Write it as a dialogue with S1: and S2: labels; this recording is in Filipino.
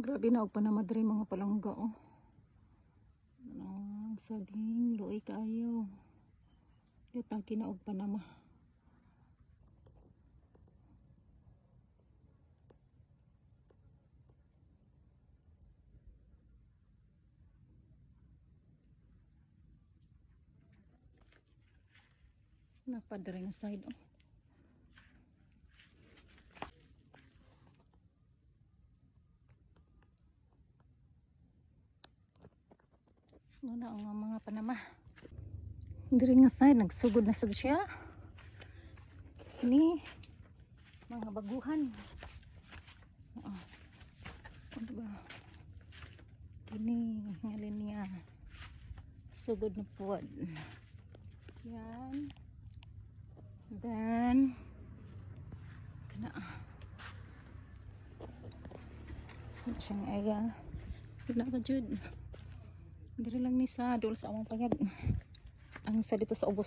S1: Grabe na og panamadre mga palangga oh. Ang saging luoy kaayo. Yataki na og panama. Napadre nga side oh. Muna ang mga panama. Diri nga side nagsugod na sad siya. Ni mga baguhan. Ano ba? Kini ngalin niya. Sugod na puwad. Yan. Then kana siyang aya. Pila ba jud? Diri lang ni sa dul sa among payag. Ang sa dito sa ubos